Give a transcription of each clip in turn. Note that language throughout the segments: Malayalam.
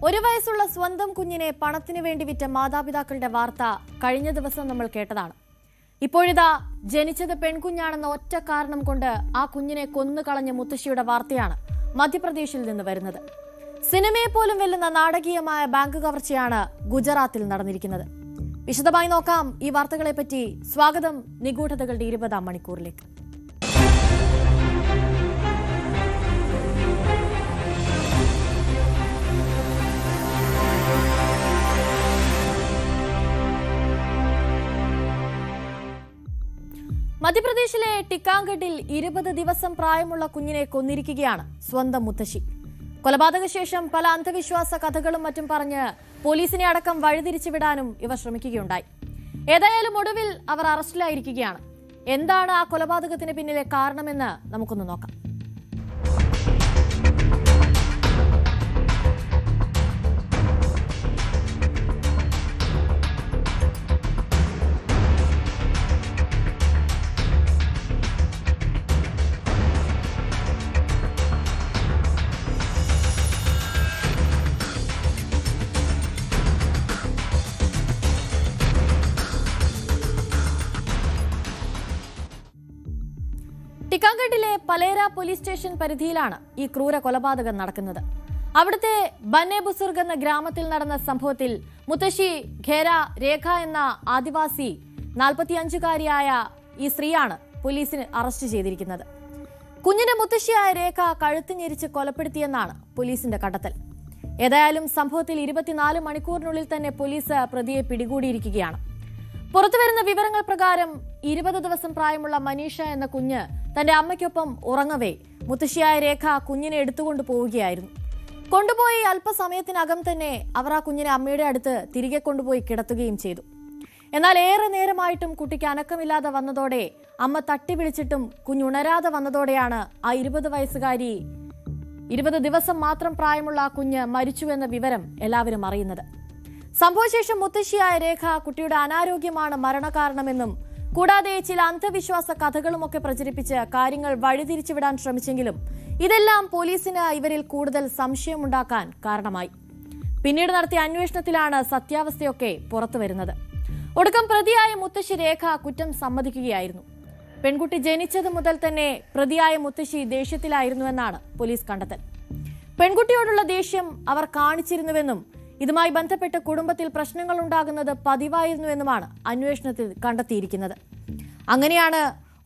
ഒരു വയസ്സുള്ള സ്വന്തം കുഞ്ഞിനെ പണത്തിനു വേണ്ടി വിറ്റ മാതാപിതാക്കളുടെ വാർത്ത കഴിഞ്ഞ ദിവസം നമ്മൾ കേട്ടതാണ്. ഇപ്പോഴിതാ ജനിച്ചത് പെൺകുഞ്ഞാണെന്ന ഒറ്റ കാരണം കൊണ്ട് ആ കുഞ്ഞിനെ കൊന്നുകളഞ്ഞ മുത്തശ്ശിയുടെ വാർത്തയാണ് മധ്യപ്രദേശിൽ നിന്ന് വരുന്നത്. സിനിമയെ പോലും വെല്ലുന്ന നാടകീയമായ ബാങ്ക് കവർച്ചയാണ് ഗുജറാത്തിൽ നടന്നിരിക്കുന്നത്. വിശദമായി നോക്കാം ഈ വാർത്തകളെപ്പറ്റി. സ്വാഗതം നിഗൂഢതകളുടെ 20-ാം മണിക്കൂറിലേക്ക്. മധ്യപ്രദേശിലെ ടിക്കാംഗഡിൽ 20 ദിവസം പ്രായമുള്ള കുഞ്ഞിനെ കൊന്നിരിക്കുകയാണ് സ്വന്തം മുത്തശ്ശി. കൊലപാതക ശേഷം പല അന്ധവിശ്വാസ കഥകളും മറ്റും പറഞ്ഞ് പോലീസിനെ അടക്കം വഴിതിരിച്ചു വിടാനും ഇവർ ശ്രമിക്കുകയുണ്ടായി. ഏതായാലും ഒടുവിൽ അവർ അറസ്റ്റിലായിരിക്കുകയാണ്. എന്താണ് ആ കൊലപാതകത്തിന് പിന്നിലെ കാരണമെന്ന് നമുക്കൊന്ന് നോക്കാം. ടിക്കാംഗഡിലെ പലേര പോലീസ് സ്റ്റേഷൻ പരിധിയിലാണ് ഈ ക്രൂര കൊലപാതകം നടക്കുന്നത്. അവിടുത്തെ ബന്നെ ബുസുർഗ് എന്ന ഗ്രാമത്തിൽ നടന്ന സംഭവത്തിൽ മുത്തശ്ശി ഖേര രേഖ എന്ന ആദിവാസി 45-കാരിയായ ഈ സ്ത്രീയാണ് പോലീസിന് അറസ്റ്റ് ചെയ്തിരിക്കുന്നത്. കുഞ്ഞിന്റെ മുത്തശ്ശിയായ രേഖ കഴുത്ത് ഞെരിച്ച് കൊലപ്പെടുത്തിയെന്നാണ് പോലീസിന്റെ കണ്ടെത്തൽ. ഏതായാലും സംഭവത്തിൽ 24 മണിക്കൂറിനുള്ളിൽ തന്നെ പോലീസ് പ്രതിയെ പിടികൂടിയിരിക്കുകയാണ്. പുറത്തുവരുന്ന വിവരങ്ങൾ പ്രകാരം 20 ദിവസം പ്രായമുള്ള മനീഷ എന്ന കുഞ്ഞ് തന്റെ അമ്മയ്ക്കൊപ്പം ഉറങ്ങവേ മുത്തശ്ശിയായ രേഖ കുഞ്ഞിനെ എടുത്തുകൊണ്ട് പോവുകയായിരുന്നു. കൊണ്ടുപോയി അല്പസമയത്തിനകം തന്നെ അവർ ആ കുഞ്ഞിനെ അമ്മയുടെ അടുത്ത് തിരികെ കൊണ്ടുപോയി കിടത്തുകയും ചെയ്തു. എന്നാൽ ഏറെ നേരമായിട്ടും കുട്ടിക്ക് അനക്കമില്ലാതെ വന്നതോടെ അമ്മ തട്ടി വിളിച്ചിട്ടും കുഞ്ഞുണരാതെ വന്നതോടെയാണ് ആ 20 വയസ്സുകാരി 20 ദിവസം മാത്രം പ്രായമുള്ള ആ കുഞ്ഞ് മരിച്ചുവെന്ന വിവരം എല്ലാവരും അറിയുന്നത്. സംഭവശേഷം മുത്തശ്ശിയായ രേഖ കുട്ടിയുടെ അനാരോഗ്യമാണ് മരണകാരണമെന്നും കൂടാതെ ചില അന്ധവിശ്വാസ കഥകളുമൊക്കെ പ്രചരിപ്പിച്ച് കാര്യങ്ങൾ വഴിതിരിച്ചുവിടാൻ ശ്രമിച്ചെങ്കിലും ഇതെല്ലാം പോലീസിന് ഇവരിൽ കൂടുതൽ സംശയമുണ്ടാക്കാൻ കാരണമായി. പിന്നീട് നടത്തിയ അന്വേഷണത്തിലാണ് സത്യാവസ്ഥയൊക്കെ പുറത്തുവരുന്നത്. ഒടുക്കം പ്രതിയായ മുത്തശ്ശി രേഖ കുറ്റം സമ്മതിക്കുകയായിരുന്നു. പെൺകുട്ടി ജനിച്ചത് മുതൽ തന്നെ പ്രതിയായ മുത്തശ്ശി ദേഷ്യത്തിലായിരുന്നുവെന്നാണ് പോലീസ് കണ്ടെത്തൽ. പെൺകുട്ടിയോടുള്ള ദേഷ്യം അവർ കാണിച്ചിരുന്നുവെന്നും ഇതുമായി ബന്ധപ്പെട്ട് കുടുംബത്തിൽ പ്രശ്നങ്ങൾ ഉണ്ടാകുന്നത് പതിവായിരുന്നുവെന്നുമാണ് അന്വേഷണത്തിൽ കണ്ടെത്തിയിരിക്കുന്നത്. അങ്ങനെയാണ്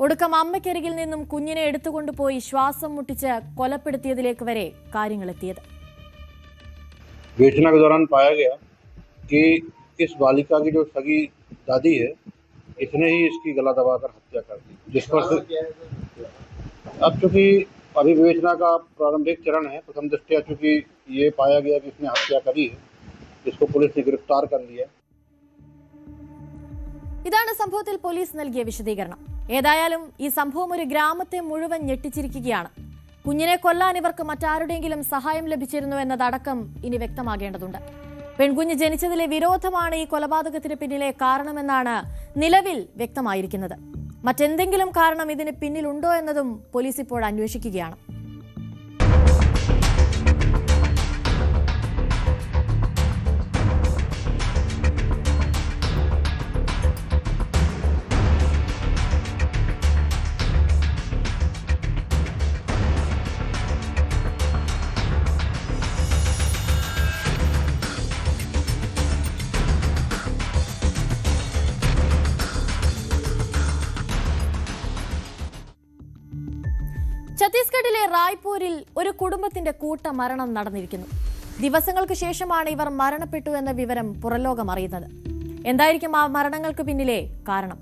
ഒടുക്കം അമ്മയ്ക്കരികിൽ നിന്നും കുഞ്ഞിനെ എടുത്തുകൊണ്ടുപോയി ശ്വാസം മുട്ടിച്ച് കൊലപ്പെടുത്തിയതിലേക്ക് വരെ കാര്യങ്ങൾ എത്തിയത്. बेचने के दौरान पाया गया कि इस बालिका की जो सगी दादी है इसने ही इसकी गला दबाकर हत्या कर दी, जिस पर अब चूंकि अभी विवेचना का प्रारंभिक चरण है, प्रथम दृष्टया चूंकि ये पाया गया कि इसने हत्या करी है, इसको पुलिस ने गिरफ्तार कर लिया. ഇതാണ് സംഭവത്തിൽ പോലീസ് നൽകിയ വിശദീകരണം. ഏതായാലും ഈ സംഭവം ഒരു ഗ്രാമത്തെ മുഴുവൻ ഞെട്ടിച്ചിരിക്കുകയാണ്. കുഞ്ഞിനെ കൊല്ലാൻ ഇവർക്ക് മറ്റാരുടെയെങ്കിലും സഹായം ലഭിച്ചിരുന്നു എന്നതടക്കം ഇനി വ്യക്തമാകേണ്ടതുണ്ട്. പെൺകുഞ്ഞ് ജനിച്ചതിലെ വിരോധമാണ് ഈ കൊലപാതകത്തിന് പിന്നിലെ കാരണമെന്നാണ് നിലവിൽ വ്യക്തമായിരിക്കുന്നത്. മറ്റെന്തെങ്കിലും കാരണം ഇതിന് പിന്നിലുണ്ടോ എന്നതും പോലീസ് ഇപ്പോൾ അന്വേഷിക്കുകയാണ്. ഛത്തീസ്ഗഡിലെ റായ്പൂരിൽ ഒരു കുടുംബത്തിന്റെ കൂട്ടമരണം നടന്നിരിക്കുന്നു. ദിവസങ്ങൾക്ക് ശേഷമാണ് ഇവർ മരണപ്പെട്ടു എന്ന വിവരം പുറംലോകം അറിയുന്നത്. എന്തായിരിക്കും ആ മരണങ്ങൾക്ക് പിന്നിലെ കാരണം?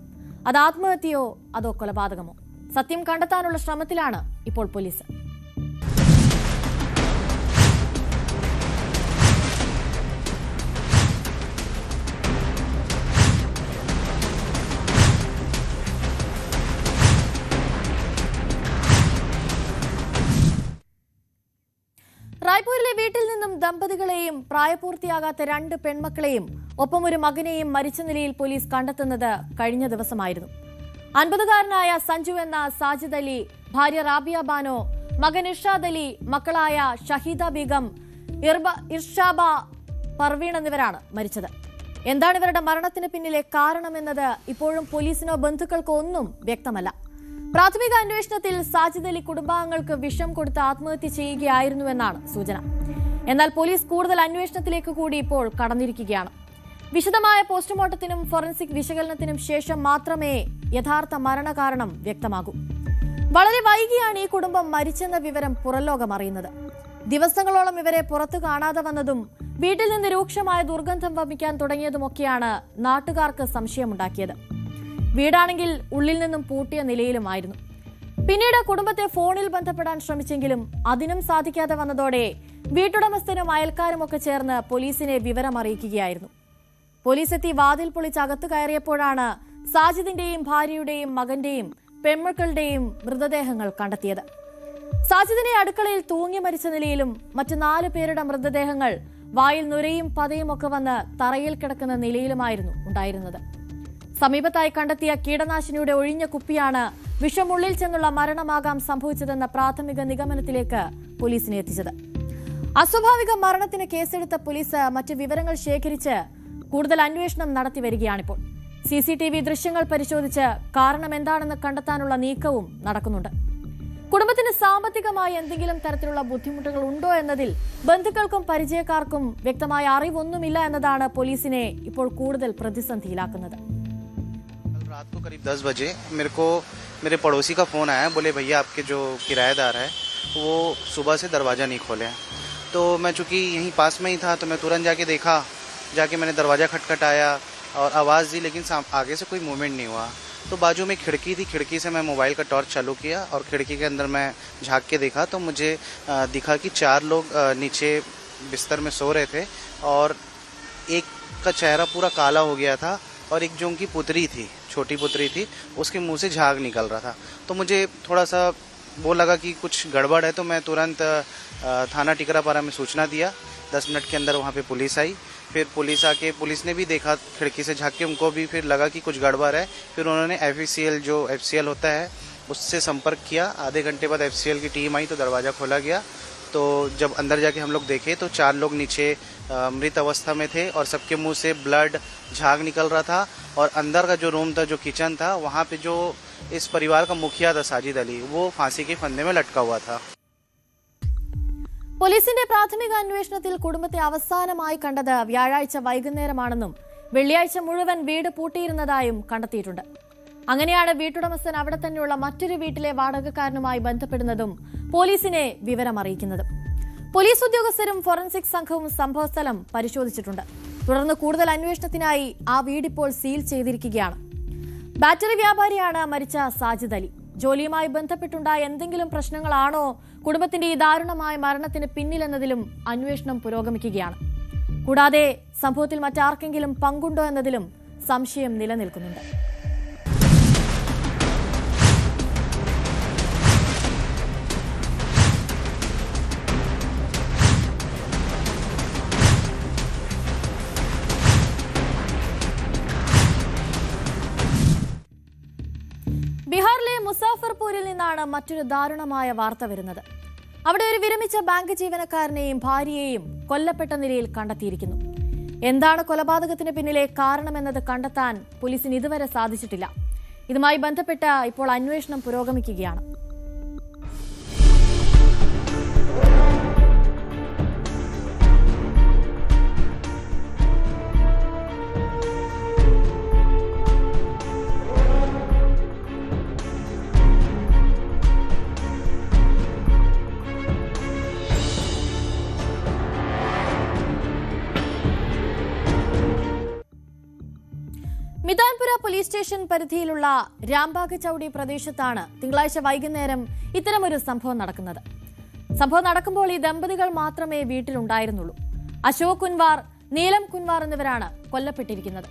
അത് ആത്മഹത്യയോ അതോ കൊലപാതകമോ? സത്യം കണ്ടെത്താനുള്ള ശ്രമത്തിലാണ് ഇപ്പോൾ പോലീസ്. റായ്പൂരിലെ വീട്ടിൽ നിന്നും ദമ്പതികളെയും പ്രായപൂർത്തിയാകാത്ത 2 പെൺമക്കളെയും ഒപ്പം ഒരു മകനെയും മരിച്ച നിലയിൽ പോലീസ് കണ്ടെത്തുന്നത് കഴിഞ്ഞ ദിവസമായിരുന്നു. 50-കാരനായ സഞ്ജു എന്ന സാജിദ് അലി, ഭാര്യ റാബിയ ബാനോ, മകൻ ഇർഷാദ് അലി, മക്കളായ ഷഹീദ ബീഗം, ഇർഷാബ പർവീൺ എന്നിവരാണ് മരിച്ചത്. എന്താണ് ഇവരുടെ മരണത്തിന് പിന്നിലെ കാരണമെന്നത് ഇപ്പോഴും പോലീസിനോ ബന്ധുക്കൾക്കോ ഒന്നും വ്യക്തമല്ല. പ്രാഥമിക അന്വേഷണത്തിൽ സാജിദ് അലി കുടുംബാംഗങ്ങൾക്ക് വിഷം കൊടുത്ത് ആത്മഹത്യ ചെയ്യുകയായിരുന്നുവെന്നാണ് സൂചന. എന്നാൽ പോലീസ് കൂടുതൽ അന്വേഷണത്തിലേക്ക് കൂടി ഇപ്പോൾ കടന്നിരിക്കുകയാണ്. വിശദമായ പോസ്റ്റ്മോർട്ടത്തിനും ഫോറൻസിക് വിശകലനത്തിനും ശേഷം മാത്രമേ യഥാർത്ഥ മരണകാരണം വ്യക്തമാകൂ. വളരെ വൈകിയാണ് ഈ കുടുംബം മരിച്ചെന്ന വിവരം പുറംലോകം അറിയുന്നത്. ദിവസങ്ങളോളം ഇവരെ പുറത്തു കാണാതെ വന്നതും വീട്ടിൽ നിന്ന് രൂക്ഷമായ ദുർഗന്ധം വമിക്കാൻ തുടങ്ങിയതുമൊക്കെയാണ് നാട്ടുകാർക്ക് സംശയമുണ്ടാക്കിയത്. വീടാണെങ്കിൽ ഉള്ളിൽ നിന്നും പൂട്ടിയ നിലയിലുമായിരുന്നു. പിന്നീട് കുടുംബത്തെ ഫോണിൽ ബന്ധപ്പെടാൻ ശ്രമിച്ചെങ്കിലും അതിനും സാധിക്കാതെ വന്നതോടെ വീട്ടുടമസ്ഥനും അയൽക്കാരുമൊക്കെ ചേർന്ന് പോലീസിനെ വിവരമറിയിക്കുകയായിരുന്നു. പോലീസ് എത്തി വാതിൽ പൊളിച്ച് അകത്തു കയറിയപ്പോഴാണ് സാജിദിന്റെയും ഭാര്യയുടെയും മകന്റെയും പെൺമക്കളുടെയും മൃതദേഹങ്ങൾ കണ്ടെത്തിയത്. സാജിദിനെ അടുക്കളയിൽ തൂങ്ങി മരിച്ച നിലയിലും മറ്റു 4 പേരുടെ മൃതദേഹങ്ങൾ വായിൽ നുരയും പതയും ഒക്കെ വന്ന് തറയിൽ കിടക്കുന്ന നിലയിലുമായിരുന്നു ഉണ്ടായിരുന്നത്. സമീപത്തായി കണ്ടെത്തിയ കീടനാശിനിയുടെ ഒഴിഞ്ഞ കുപ്പിയാണ് വിഷമുള്ളിൽ ചെന്നുള്ള മരണമാകാം സംഭവിച്ചതെന്ന പ്രാഥമിക നിഗമനത്തിലേക്ക് പോലീസിനെ എത്തിച്ചത്. അസ്വാഭാവിക മരണത്തിന് കേസെടുത്ത പോലീസ് മറ്റ് വിവരങ്ങൾ ശേഖരിച്ച് കൂടുതൽ അന്വേഷണം നടത്തി വരികയാണിപ്പോൾ. CCTV ദൃശ്യങ്ങൾ പരിശോധിച്ച് കാരണം എന്താണെന്ന് കണ്ടെത്താനുള്ള നീക്കവും നടക്കുന്നുണ്ട്. കുടുംബത്തിന് സാമ്പത്തികമായി എന്തെങ്കിലും തരത്തിലുള്ള ബുദ്ധിമുട്ടുകൾ ഉണ്ടോ എന്നതിൽ ബന്ധുക്കൾക്കും പരിചയക്കാർക്കും വ്യക്തമായ അറിവൊന്നുമില്ല എന്നതാണ് പോലീസിനെ ഇപ്പോൾ കൂടുതൽ പ്രതിസന്ധിയിലാക്കുന്നത്. रात को करीब 10 बजे मेरे को मेरे पड़ोसी का फ़ोन आया, बोले भैया आपके जो किराएदार है वो सुबह से दरवाज़ा नहीं खोले। तो मैं चूँकि यहीं पास में ही था तो मैं तुरंत जाके देखा, जाके मैंने दरवाज़ा खटखटाया और आवाज़ दी, लेकिन आगे से कोई मूवमेंट नहीं हुआ। तो बाजू में खिड़की थी, खिड़की से मैं मोबाइल का टॉर्च चालू किया और खिड़की के अंदर मैं झाँक के देखा तो मुझे दिखा कि 4 लोग नीचे बिस्तर में सो रहे थे और एक का चेहरा पूरा काला हो गया था और एक जो उनकी पुत्री थी, छोटी पुत्री थी, उसके मुंह से झाग निकल रहा था। तो मुझे थोड़ा सा वो लगा कि कुछ गड़बड़ है, तो मैं तुरंत थाना टिकरापारा में सूचना दिया। 10 मिनट के अंदर वहाँ पे पुलिस आई। फिर पुलिस आके पुलिस ने भी देखा खिड़की से झाँक के, उनको भी फिर लगा कि कुछ गड़बड़ है। फिर उन्होंने FECL जो FCL होता है उससे संपर्क किया। आधे घंटे बाद FCL की टीम आई तो दरवाज़ा खोला गया। तो जब अंदर जाके हम लोग देखे तो 4 लोग नीचे मृत अवस्था में थे और सबके मुंह से ब्लड झाग निकल रहा था। और अंदर का जो रूम था, जो किचन था, वहाँ पे जो इस परिवार का मुखिया था साजिद अली, वो फांसी के फंदे में लटका हुआ था। പോലീസിന്റെ പ്രാഥമിക അന്വേഷണത്തിൽ കുടുംബത്തെ അവസാനമായി കണ്ടത് വ്യാഴാഴ്ച വൈകുന്നേരമാണെന്നും വെള്ളിയാഴ്ച മുഴുവൻ വീട് പൂട്ടിയിരുന്നതായും കണ്ടെത്തിയിട്ടുണ്ട്. അങ്ങനെയാണ് വീട്ടുടമസ്ഥൻ അവിടെ തന്നെയുള്ള മറ്റൊരു വീട്ടിലെ വാടകക്കാരനുമായി ബന്ധപ്പെടുന്നതും പോലീസിനെ വിവരമറിയിക്കുന്നതും. പോലീസ് ഉദ്യോഗസ്ഥരും ഫോറൻസിക് സംഘവും സംഭവസ്ഥലം പരിശോധിച്ചിട്ടുണ്ട്. തുടർന്ന് കൂടുതൽ അന്വേഷണത്തിനായി ആ വീടിപ്പോൾ സീൽ ചെയ്തിരിക്കുകയാണ്. ബാറ്ററി വ്യാപാരിയാണ് മരിച്ച സാജിദ് അലി. ജോലിയുമായി ബന്ധപ്പെട്ടുണ്ടായ എന്തെങ്കിലും പ്രശ്നങ്ങളാണോ കുടുംബത്തിന്റെ ഈ ദാരുണമായ മരണത്തിന് പിന്നിലെന്നതിലും അന്വേഷണം പുരോഗമിക്കുകയാണ്. കൂടാതെ സംഭവത്തിൽ മറ്റാർക്കെങ്കിലും പങ്കുണ്ടോ എന്നതിലും സംശയം നിലനിൽക്കുന്നുണ്ട്. ബീഹാറിലെ മുസാഫർപൂരിൽ നിന്നാണ് മറ്റൊരു ദാരുണമായ വാർത്ത വരുന്നത്. അവിടെ ഒരു വിരമിച്ച ബാങ്ക് ജീവനക്കാരനെയും ഭാര്യയെയും കൊല്ലപ്പെട്ട നിലയിൽ കണ്ടെത്തിയിരിക്കുന്നു. എന്താണ് കൊലപാതകത്തിന് പിന്നിലെ കാരണമെന്നത് കണ്ടെത്താൻ പോലീസിന് ഇതുവരെ സാധിച്ചിട്ടില്ല. ഇതുമായി ബന്ധപ്പെട്ട് ഇപ്പോൾ അന്വേഷണം പുരോഗമിക്കുകയാണ്. മിതാൻപുര പോലീസ് സ്റ്റേഷൻ പരിധിയിലുള്ള രാംബാഗ് ചൌടി പ്രദേശത്താണ് തിങ്കളാഴ്ച വൈകുന്നേരം ഇത്തരമൊരു സംഭവം നടക്കുന്നത്. സംഭവം നടക്കുമ്പോൾ ഈ ദമ്പതികൾ മാത്രമേ വീട്ടിലുണ്ടായിരുന്നുള്ളൂ. അശോക് കുൻവാർ, നീലം കുൻവാർ എന്നിവരാണ് കൊല്ലപ്പെട്ടിരിക്കുന്നത്.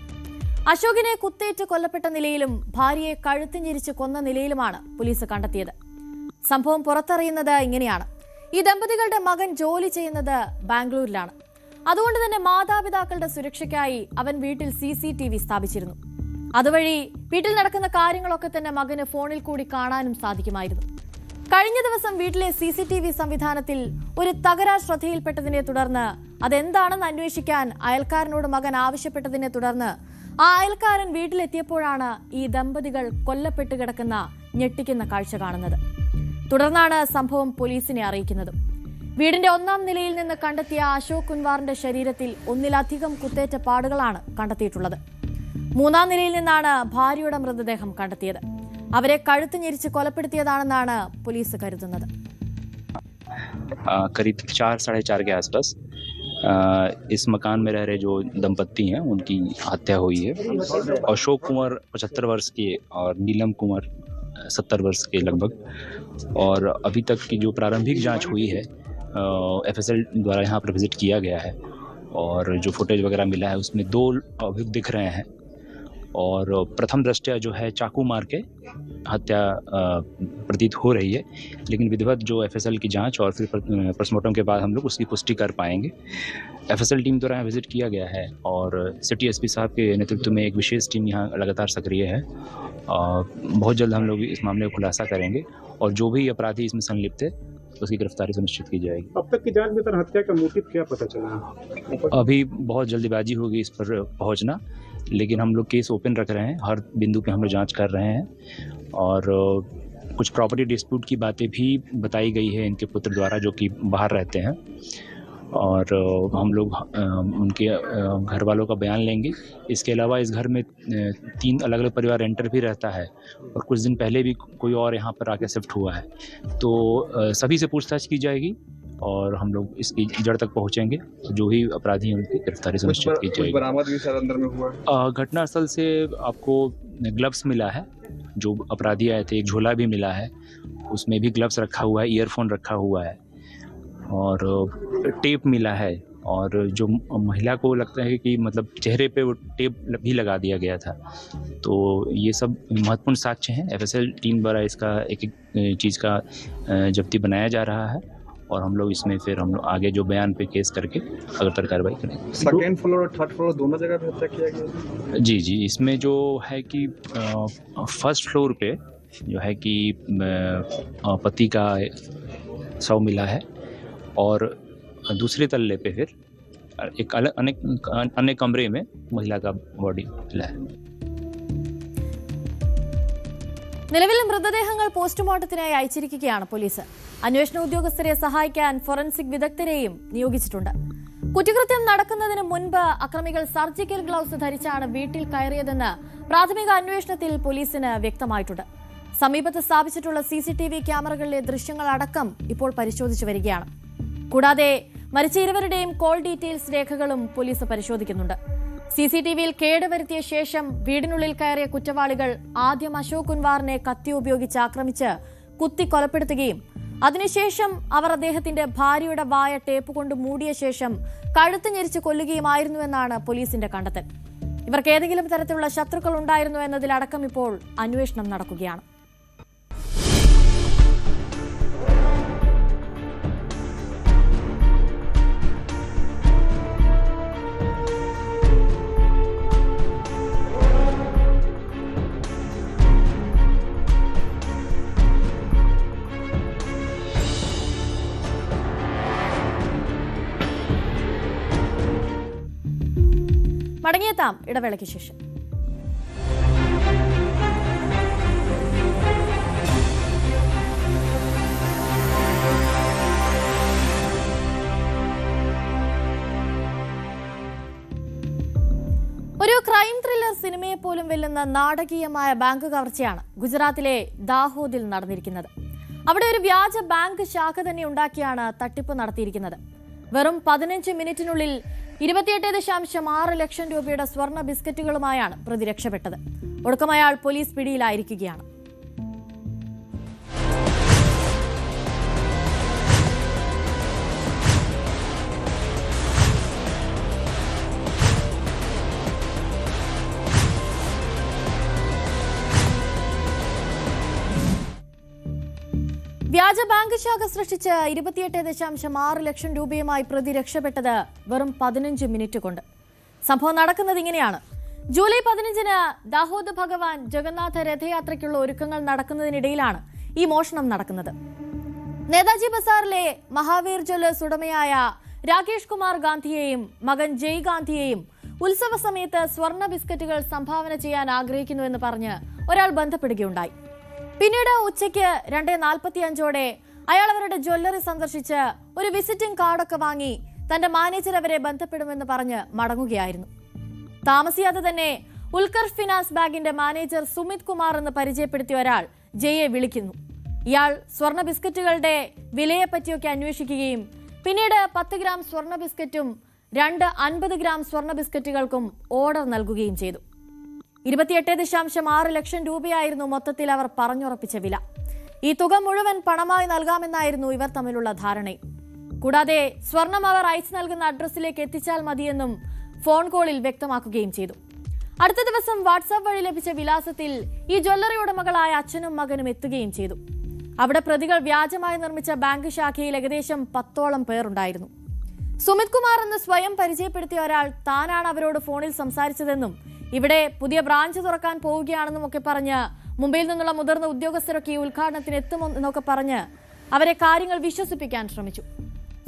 അശോകിനെ കുത്തേറ്റ് കൊല്ലപ്പെട്ട നിലയിലും ഭാര്യയെ കഴുത്തിഞ്ഞിരിച്ച് കൊന്ന നിലയിലുമാണ് പോലീസ് കണ്ടെത്തിയത്. സംഭവം പുറത്തറിയുന്നത് ഇങ്ങനെയാണ്. ഈ ദമ്പതികളുടെ മകൻ ജോലി ചെയ്യുന്നത് ബാംഗ്ലൂരിലാണ്. അതുകൊണ്ട് തന്നെ മാതാപിതാക്കളുടെ സുരക്ഷയ്ക്കായി അവൻ വീട്ടിൽ CCTV സ്ഥാപിച്ചിരുന്നു. അതുവഴി വീട്ടിൽ നടക്കുന്ന കാര്യങ്ങളൊക്കെ തന്നെ മകന് ഫോണിൽ കൂടി കാണാനും സാധിക്കുമായിരുന്നു. കഴിഞ്ഞ ദിവസം വീട്ടിലെ CCTV സംവിധാനത്തിൽ ഒരു തകരാർ ശ്രദ്ധയിൽപ്പെട്ടതിനെ തുടർന്ന് അതെന്താണെന്ന് അന്വേഷിക്കാൻ അയൽക്കാരനോട് മകൻ ആവശ്യപ്പെട്ടതിനെ തുടർന്ന് ആ അയൽക്കാരൻ വീട്ടിലെത്തിയപ്പോഴാണ് ഈ ദമ്പതികൾ കൊല്ലപ്പെട്ട് കിടക്കുന്ന ഞെട്ടിക്കുന്ന കാഴ്ച കാണുന്നത്. തുടർന്നാണ് സംഭവം പോലീസിനെ അറിയിക്കുന്നത്. വീടിന്റെ 1-ാം നിലയിൽ നിന്ന് കണ്ടെത്തിയ അശോക് കുൻവാറിന്റെ ശരീരത്തിൽ ഒന്നിലധികം കുത്തേറ്റ പാടുകളാണ് കണ്ടെത്തിയിട്ടുള്ളത്. 3-ാം നിലയിൽ നിന്നാണ് ഭാര്യയുടെ മൃതദേഹം കണ്ടെത്തിയത്. അവരെ കഴുത്ത് ഞെരിച്ച് കൊലപ്പെടുത്തിയതാണെന്നാണ് പോലീസ് കരുതുന്നത്. करीब 4-4:30 के आसपास इस मकान में रह रहे जो दंपत्ति हैं उनकी हत्या हुई है. अशोक कुंवर 75 वर्ष के और नीलम कुंवर 70 वर्ष के लगभग. और अभी तक की जो प्रारंभिक जांच हुई है FSL द्वारा यहाँ पर विजिट किया गया है और जो फुटेज वगैरह मिला है उसमें 2 अभियुक्त दिख रहे हैं. और प्रथम दृष्टया जो है चाकू मार के हत्या प्रतीत हो रही है, लेकिन विधिवत जो FSL की जांच और फिर पोस्टमार्टम के बाद हम लोग उसकी पुष्टि कर पाएंगे. FSL टीम द्वारा यहाँ विजिट किया गया है और सिटी SP साहब के नेतृत्व में एक विशेष टीम यहाँ लगातार सक्रिय है. बहुत जल्द हम लोग इस मामले को खुलासा करेंगे और जो भी अपराधी इसमें संलिप्त है उसकी गिरफ्तारी सुनिश्चित की जाएगी. अब तक की जांच में सर हत्या का मोटिव क्या पता चला? अभी बहुत जल्दीबाजी होगी इस पर पहुंचना, लेकिन हम लोग केस ओपन रख रहे हैं. हर बिंदु पे हम लोग जांच कर रहे हैं और कुछ प्रॉपर्टी डिस्प्यूट की बातें भी बताई गई है इनके पुत्र द्वारा जो कि बाहर रहते हैं. और हम लोग उनके घर वालों का बयान लेंगे. इसके अलावा इस घर में 3 अलग अलग परिवार रेंटर भी रहता है और कुछ दिन पहले भी कोई और यहाँ पर आके शिफ्ट हुआ है. तो सभी से पूछताछ की जाएगी और हम लोग इसकी जड़ तक पहुँचेंगे. जो भी अपराधी हैं उनकी गिरफ्तारी सुनिश्चित की जाएगी. बरामद भी सर अंदर में हुआ? घटनास्थल से आपको ग्लव्स मिला है. जो अपराधी आए थे एक झोला भी मिला है, उसमें भी ग्लव्स रखा हुआ है, ईयरफोन रखा हुआ है और टेप मिला है. और जो महिला को लगता है कि मतलब चेहरे पे वो टेप भी लगा दिया गया था. तो ये सब महत्वपूर्ण साक्ष्य हैं. FSL टीम द्वारा इसका एक एक चीज़ का जब्ती बनाया जा रहा है और हम लोग इसमें फिर हम लोग आगे जो बयान पे केस करके अग्रतर कार्रवाई करेंगे. 2nd फ्लोर और 3rd फ्लोर दोनों जगह पे हत्या किया गया? जी जी, इसमें जो है कि 1st फ्लोर पे जो है कि पति का शव मिला है और दूसरे तल्ले पे फिर एक अन्य कमरे में महिला का बॉडी मिला है. നിലവിൽ മൃതദേഹങ്ങൾ പോസ്റ്റ്മോർട്ടത്തിനായി അയച്ചിരിക്കുകയാണ് പോലീസ്. അന്വേഷണ ഉദ്യോഗസ്ഥരെ സഹായിക്കാൻ ഫോറൻസിക് വിദഗ്ധരെയും നിയോഗിച്ചിട്ടുണ്ട്. കുറ്റകൃത്യം നടക്കുന്നതിന് മുൻപ് അക്രമികൾ സർജിക്കൽ ഗ്ലൗസ് ധരിച്ചാണ് വീട്ടിൽ കയറിയതെന്ന് പ്രാഥമിക അന്വേഷണത്തിൽ പോലീസിന് വ്യക്തമായിട്ടുണ്ട്. സമീപത്ത് സ്ഥാപിച്ചിട്ടുള്ള CCTV ക്യാമറകളിലെ ദൃശ്യങ്ങളടക്കം ഇപ്പോൾ പരിശോധിച്ചു വരികയാണ്. കൂടാതെ മരിച്ച ഇരുവരുടെയും കോൾ ഡീറ്റെയിൽസ് രേഖകളും പോലീസ് പരിശോധിക്കുന്നുണ്ട്. CCTVയിൽ കേടുവരുത്തിയ ശേഷം വീടിനുള്ളിൽ കയറിയ കുറ്റവാളികൾ ആദ്യം അശോക് കുൻവാറിനെ കത്തി ഉപയോഗിച്ച് ആക്രമിച്ച് കുത്തി കൊലപ്പെടുത്തുകയും അതിനുശേഷം അവർ അദ്ദേഹത്തിന്റെ ഭാര്യയുടെ വായ ടേപ്പ് കൊണ്ട് മൂടിയ ശേഷം കഴുത്ത് ഞെരിച്ച് കൊല്ലുകയുമായിരുന്നുവെന്നാണ് പോലീസിന്റെ കണ്ടെത്തൽ. ഇവർക്ക് ഏതെങ്കിലും തരത്തിലുള്ള ശത്രുക്കൾ ഉണ്ടായിരുന്നോ എന്നതിലടക്കം ഇപ്പോൾ അന്വേഷണം നടക്കുകയാണ്. മടങ്ങിയെത്താം ഇടവേളയ്ക്ക് ശേഷം. ഒരു ക്രൈം ത്രില്ലർ സിനിമയെ പോലും വെല്ലുന്ന നാടകീയമായ ബാങ്ക് കവർച്ചയാണ് ഗുജറാത്തിലെ ദാഹോദിൽ നടന്നിരിക്കുന്നത്. അവിടെ ഒരു വ്യാജ ബാങ്ക് ശാഖ തന്നെ ഉണ്ടാക്കിയാണ് തട്ടിപ്പ് നടത്തിയിരിക്കുന്നത്. വെറും 15 മിനിറ്റിനുള്ളിൽ 28.6 ലക്ഷം രൂപയുടെ സ്വർണ്ണ ബിസ്ക്കറ്റുകളുമായാണ് പ്രതി രക്ഷപ്പെട്ടത്. ഒടുക്കം അയാൾ പോലീസ് പിടിയിലായിരിക്കുകയാണ്. വ്യാജ ബാങ്ക് ശാഖ സൃഷ്ടിച്ച് 28.6 ലക്ഷം രൂപയുമായി പ്രതി രക്ഷപ്പെട്ടത് വെറും 15 മിനിറ്റ് കൊണ്ട്. സംഭവം നടക്കുന്നത് ഇങ്ങനെയാണ്. ജൂലൈ 15-ന് ദാഹോദ് ഭഗവാൻ ജഗന്നാഥ രഥയാത്രയ്ക്കുള്ള ഒരുക്കങ്ങൾ നടക്കുന്നതിനിടയിലാണ് ഈ മോഷണം നടക്കുന്നത്. നേതാജി ബസാറിലെ മഹാവീർ ജ്വല്ലേഴ്സ് ഉടമയായ രാകേഷ് കുമാർ ഗാന്ധിയെയും മകൻ ജയ് ഗാന്ധിയെയും ഉത്സവ സമയത്ത് സ്വർണ്ണ ബിസ്ക്കറ്റുകൾ സംഭാവന ചെയ്യാൻ ആഗ്രഹിക്കുന്നുവെന്ന് പറഞ്ഞ് ഒരാൾ ബന്ധപ്പെടുകയുണ്ടായി. പിന്നീട് ഉച്ചയ്ക്ക് 2:45 അയാൾ അവരുടെ ജ്വല്ലറി സന്ദർശിച്ച് ഒരു വിസിറ്റിംഗ് കാർഡൊക്കെ വാങ്ങി തന്റെ മാനേജർ അവരെ ബന്ധപ്പെടുമെന്ന് പറഞ്ഞ് മടങ്ങുകയായിരുന്നു. താമസിയാതെ തന്നെ ഉൽക്കർഷ് ഫിനാൻസ് ബാങ്കിന്റെ മാനേജർ സുമിത് കുമാർ എന്ന് പരിചയപ്പെടുത്തിയ ഒരാൾ ജയെ വിളിക്കുന്നു. ഇയാൾ സ്വർണ്ണ ബിസ്ക്കറ്റുകളുടെ വിലയെപ്പറ്റിയൊക്കെ അന്വേഷിക്കുകയും പിന്നീട് 10 ഗ്രാം സ്വർണ്ണ ബിസ്ക്കറ്റും 2 50 ഗ്രാം സ്വർണ്ണ ബിസ്ക്കറ്റുകൾക്കും ഓർഡർ നൽകുകയും ചെയ്തു. 28.6 ലക്ഷം രൂപയായിരുന്നു മൊത്തത്തിൽ അവർ പറഞ്ഞുറപ്പിച്ച വില. ഈ തുക മുഴുവൻ പണമായി നൽകാമെന്നായിരുന്നു ഇവർ തമ്മിലുള്ള ധാരണയും. കൂടാതെ സ്വർണം അവർ അയച്ചു നൽകുന്ന അഡ്രസ്സിലേക്ക് എത്തിച്ചാൽ മതിയെന്നും ഫോൺ കോളിൽ വ്യക്തമാക്കുകയും ചെയ്തു. അടുത്ത ദിവസം വാട്സാപ്പ് വഴി ലഭിച്ച വിലാസത്തിൽ ഈ ജ്വല്ലറി ഉടമകളായ അച്ഛനും മകനും എത്തുകയും ചെയ്തു. അവിടെ പ്രതികൾ വ്യാജമായി നിർമ്മിച്ച ബാങ്ക് ശാഖയിൽ ഏകദേശം 10ഓളം പേരുണ്ടായിരുന്നു. സുമിത് കുമാർ എന്ന് സ്വയം പരിചയപ്പെടുത്തിയ ഒരാൾ താനാണ് അവരോട് ഫോണിൽ സംസാരിച്ചതെന്നും ഇവിടെ പുതിയ ബ്രാഞ്ച് തുറക്കാൻ പോവുകയാണെന്നും ഒക്കെ പറഞ്ഞ് മുംബൈയിൽ നിന്നുള്ള മുതിർന്ന ഉദ്യോഗസ്ഥരൊക്കെ ഈ ഉദ്ഘാടനത്തിന് എത്തുമെന്നൊക്കെ പറഞ്ഞ് അവരെ കാര്യങ്ങൾ വിശ്വസിപ്പിക്കാൻ ശ്രമിച്ചു.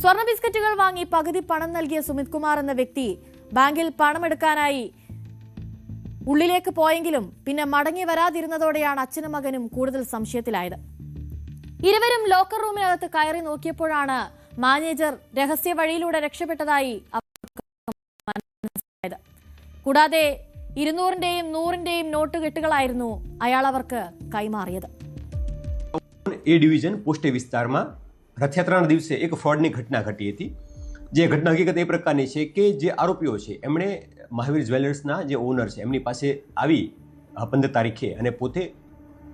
സ്വർണ്ണ ബിസ്ക്കറ്റുകൾ വാങ്ങി പകുതി പണം നൽകിയ സുമിത് കുമാർ എന്ന വ്യക്തി ബാങ്കിൽ പണമെടുക്കാനായി ഉള്ളിലേക്ക് പോയെങ്കിലും പിന്നെ മടങ്ങി വരാതിരുന്നതോടെയാണ് അച്ഛനും മകനും കൂടുതൽ സംശയത്തിലായത്. ഇരുവരും ലോക്കർ റൂമിനകത്ത് കയറി നോക്കിയപ്പോഴാണ് മാനേജർ രഹസ്യ വഴിയിലൂടെ രക്ഷപ്പെട്ടതായി മനസ്സിലായത്. കൂടാതെ 200ന്റെയും 100ന്റെയും നോട്ട് കെട്ടുകളായിരുന്നു અયાળ അവർക്ക് કૈમારિયદ. એ ડિવિઝન પોસ્ટે વિસ્તારમાં રથયાત્રાના દિવસે એક ફ્રોડની ઘટના ઘટી હતી. જે ઘટના હકીકત એ પ્રકારની છે કે જે આરોપીઓ છે એમણે મહાવીર જ્વેલર્સના જે ઓનર છે એમની પાસે આવી 15 તારીખે અને પોતે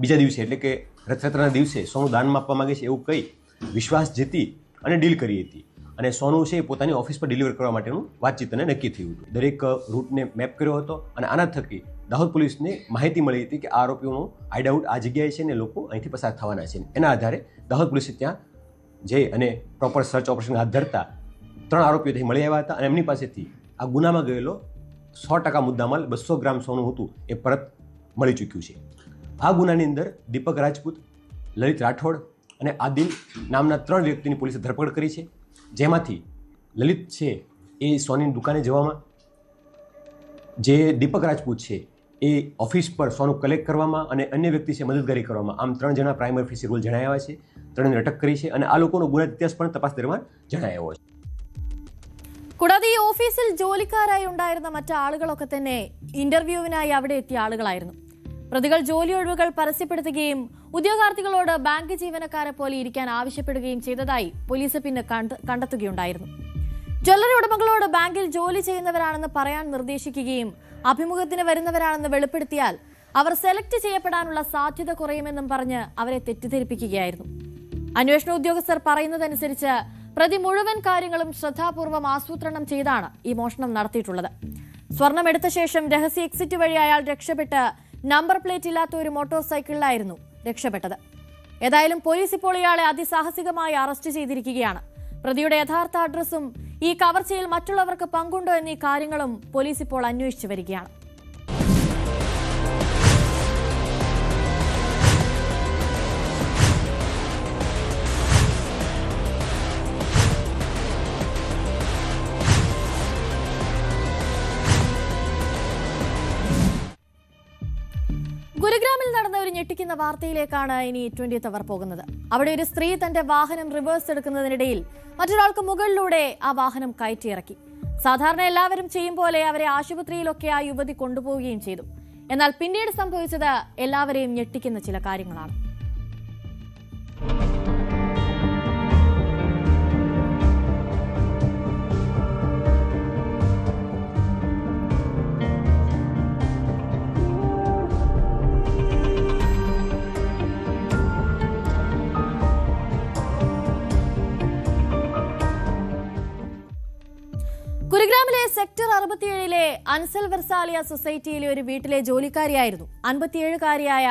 બીજા દિવસે એટલે કે રથયાત્રાના દિવસે સોનું દાનમાં આપવા માગે છે એવું કહી વિશ્વાસ જીતી અને ડીલ કરી હતી. અને સોનું છે એ પોતાની ઓફિસ પર ડિલિવર કરવા માટેનું વાતચીત અને નક્કી થયું હતું. દરેક રૂટને મેપ કર્યો હતો અને આના થકી દાહોદ પોલીસને માહિતી મળી હતી કે આ આરોપીઓનું હાઇડઆઉટ આ જગ્યાએ છે ને લોકો અહીંથી પસાર થવાના છે. એના આધારે દાહોદ પોલીસે ત્યાં જઈ અને પ્રોપર સર્ચ ઓપરેશન હાથ ધરતા 3 આરોપીઓ ત્યાં મળી આવ્યા હતા અને એમની પાસેથી આ ગુનામાં ગયેલો 100% મુદ્દામાલ 200 ગ્રામ સોનું હતું એ પરત મળી ચૂક્યું છે. આ ગુનાની અંદર દીપક રાજપૂત, લલિત રાઠોડ અને આદિલ નામના 3 વ્યક્તિની પોલીસે ધરપકડ કરી છે. જેમાંથી લલિત છે એ સોનીની દુકાને જવામાં, જે દીપક રાજપૂત છે એ ઓફિસ પર સોનું કલેક્ટ કરવામાં અને અન્ય વ્યક્તિ છે મદદગારી કરવામાં, આમ 3 જણા પ્રાઇમ ઓફિસર રોલ જણાવ્યા છે. 3ને અટક કરી છે અને આ લોકોનો ગુના ઇતિહાસ પણ તપાસ દરમિયાન જણાવ્યો છે. കൂടാതെ ഈ ഓഫീസിൽ ജോലിക്കാരായി ഉണ്ടായിരുന്ന മറ്റു ആളുകളൊക്കെ തന്നെ ഇന്റർവ്യൂവിനായി അവിടെ എത്തിയ ആളുകളായിരുന്നു. പ്രതികൾ ജോലി ഒഴിവുകൾ പരസ്യപ്പെടുത്തുകയും ഉദ്യോഗാർത്ഥികളോട് ബാങ്ക് ജീവനക്കാരെ പോലെ ഇരിക്കാൻ ആവശ്യപ്പെടുകയും ചെയ്തതായി പോലീസ് പിന്നെ കണ്ടെത്തുകയുണ്ടായിരുന്നു. ജ്വല്ലറി ഉടമകളോട് ബാങ്കിൽ ജോലി ചെയ്യുന്നവരാണെന്ന് പറയാൻ നിർദ്ദേശിക്കുകയും അഭിമുഖത്തിന് വരുന്നവരാണെന്ന് വെളിപ്പെടുത്തിയാൽ അവർ സെലക്ട് ചെയ്യപ്പെടാനുള്ള സാധ്യത കുറയുമെന്നും പറഞ്ഞ് അവരെ തെറ്റിദ്ധരിപ്പിക്കുകയായിരുന്നു. അന്വേഷണ ഉദ്യോഗസ്ഥർ പറയുന്നതനുസരിച്ച് പ്രതി മുഴുവൻ കാര്യങ്ങളും ശ്രദ്ധാപൂർവം ആസൂത്രണം ചെയ്താണ് ഈ മോഷണം നടത്തിയിട്ടുള്ളത്. സ്വർണം എടുത്ത ശേഷം രഹസ്യ എക്സിറ്റ് വഴി അയാൾ രക്ഷപ്പെട്ട് നമ്പർ പ്ലേറ്റ് ഇല്ലാത്ത ഒരു മോട്ടോർ സൈക്കിളിലായിരുന്നു രക്ഷപ്പെട്ടത്. ഏതായാലും പോലീസ് ഇപ്പോൾ ഇയാളെ അതിസാഹസികമായി അറസ്റ്റ് ചെയ്തിരിക്കുകയാണ്. പ്രതിയുടെ യഥാർത്ഥ അഡ്രസ്സും ഈ കവർച്ചയിൽ മറ്റുള്ളവർക്ക് പങ്കുണ്ടോ എന്നീ കാര്യങ്ങളും പോലീസ് ഇപ്പോൾ അന്വേഷിച്ചു വരികയാണ്. ഗുരുഗ്രാമിൽ നടന്ന ഒരു ഞെട്ടിക്കുന്ന വാർത്തയിലേക്കാണ് ഇനി 20th അവർ പോകുന്നത്. അവിടെ ഒരു സ്ത്രീ തന്റെ വാഹനം റിവേഴ്സ് എടുക്കുന്നതിനിടയിൽ മറ്റൊരാൾക്ക് മുകളിലൂടെ ആ വാഹനം കയറ്റിയിറക്കി. സാധാരണ എല്ലാവരും ചെയ്യും പോലെ അവരെ ആശുപത്രിയിലൊക്കെ ആ യുവതി കൊണ്ടുപോവുകയും ചെയ്തു. എന്നാൽ പിന്നീട് സംഭവിച്ചത് എല്ലാവരെയും ഞെട്ടിക്കുന്ന ചില കാര്യങ്ങളാണ്. ഗുരുഗ്രാമിലെ സെക്ടർ 67-ലെ അൻസൽ വർസാലിയ സൊസൈറ്റിയിലെ ഒരു വീട്ടിലെ ജോലിക്കാരിയായിരുന്നു 57-കാരിയായ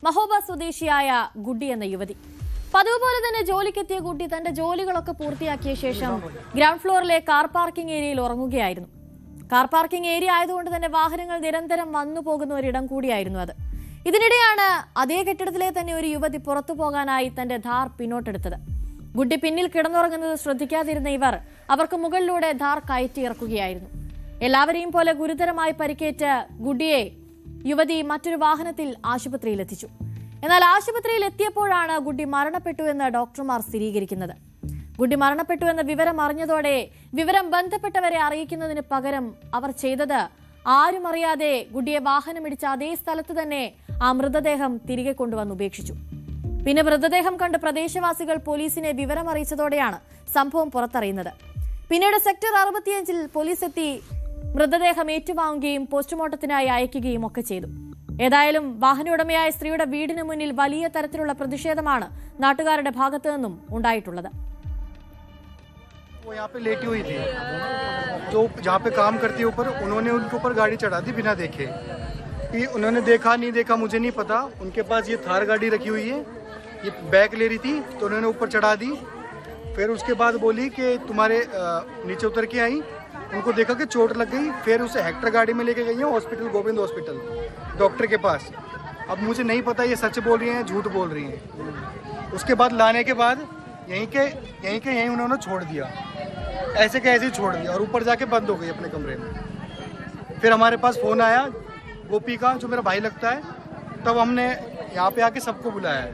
മഹോബ സ്വദേശിയായ ഗുഡ്ഡി എന്ന യുവതി. പതിവ് പോലെ തന്നെ ജോലിക്കെത്തിയ ഗുഡ്ഡി തന്റെ ജോലികളൊക്കെ പൂർത്തിയാക്കിയ ശേഷം ഗ്രൗണ്ട് ഫ്ലോറിലെ കാർ പാർക്കിംഗ് ഏരിയയിൽ ഉറങ്ങുകയായിരുന്നു. കാർ പാർക്കിംഗ് ഏരിയ ആയതുകൊണ്ട് തന്നെ വാഹനങ്ങൾ നിരന്തരം വന്നു പോകുന്ന ഒരിടം കൂടിയായിരുന്നു അത്. ഇതിനിടെയാണ് അതേ കെട്ടിടത്തിലെ തന്നെ ഒരു യുവതി പുറത്തു പോകാനായി തന്റെ ധാർ പിന്നോട്ടെടുത്തത്. ഗുഡ്ഡി പിന്നിൽ കിടന്നുറങ്ങുന്നത് ശ്രദ്ധിക്കാതിരുന്ന ഇവർ അവർക്ക് മുകളിലൂടെ ധാർ കയറ്റിയിറക്കുകയായിരുന്നു. എല്ലാവരെയും പോലെ ഗുരുതരമായി പരിക്കേറ്റ ഗുഡ്ഡിയെ യുവതി മറ്റൊരു വാഹനത്തിൽ ആശുപത്രിയിലെത്തിച്ചു. എന്നാൽ ആശുപത്രിയിൽ എത്തിയപ്പോഴാണ് ഗുഡ്ഡി മരണപ്പെട്ടു എന്ന് ഡോക്ടർമാർ സ്ഥിരീകരിക്കുന്നത്. ഗുഡ്ഡി മരണപ്പെട്ടു എന്ന വിവരം അറിഞ്ഞതോടെ വിവരം ബന്ധപ്പെട്ടവരെ അറിയിക്കുന്നതിന് പകരം അവർ ചെയ്തത് ആരും അറിയാതെ ഗുഡ്ഡിയെ വാഹനമിടിച്ച അതേ സ്ഥലത്ത് തന്നെ ആ മൃതദേഹം തിരികെ കൊണ്ടുവന്ന് ഉപേക്ഷിച്ചു. പിന്നെ മൃതദേഹം കണ്ട് പ്രദേശവാസികൾ പോലീസിനെ വിവരം അറിയിച്ചതോടെയാണ് സംഭവം പുറത്തറിയുന്നത്. പിന്നീട് സെക്ടർ 65 പോലീസ് എത്തി മൃതദേഹം ഏറ്റുവാങ്ങുകയും പോസ്റ്റ്മോർട്ടത്തിനായി അയക്കുകയും ഒക്കെ ചെയ്തു. ഏതായാലും വാഹന ഉടമയായ സ്ത്രീയുടെ വീടിന് മുന്നിൽ വലിയ തരത്തിലുള്ള പ്രതിഷേധമാണ് നാട്ടുകാരുടെ ഭാഗത്തു നിന്നും ഉണ്ടായിട്ടുള്ളത്. वो यहाँ पे लेटी हुई थी, तो जहाँ पे काम करती ऊपर उन्होंने उनके ऊपर गाड़ी चढ़ा दी बिना देखे कि उन्होंने देखा नहीं देखा मुझे नहीं पता। उनके पास ये थार गाड़ी रखी हुई है, ये बैग ले रही थी तो उन्होंने ऊपर चढ़ा दी। फिर उसके बाद बोली कि तुम्हारे नीचे उतर के आई, उनको देखा कि चोट लग गई। फिर उसे हेक्टर गाड़ी में लेके गई है हॉस्पिटल, गोविंद हॉस्पिटल डॉक्टर के पास। अब मुझे नहीं पता ये सच बोल रही हैं झूठ बोल रही हैं। उसके बाद लाने के बाद यहीं उन्होंने छोड़ दिया, ऐसे के ऐसे ही छोड़ दिया और ऊपर जाके बंद हो गई अपने कमरे में। फिर हमारे पास फ़ोन आया गोपी का, जो मेरा भाई लगता है, तब हमने यहाँ पे आके सबको बुलाया है।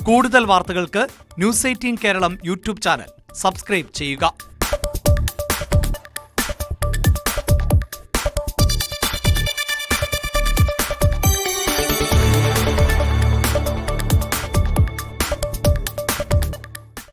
കൂടുതൽ വാർത്തകൾക്ക് news 18 Keralam YouTube channel subscribe ചെയ്യുക.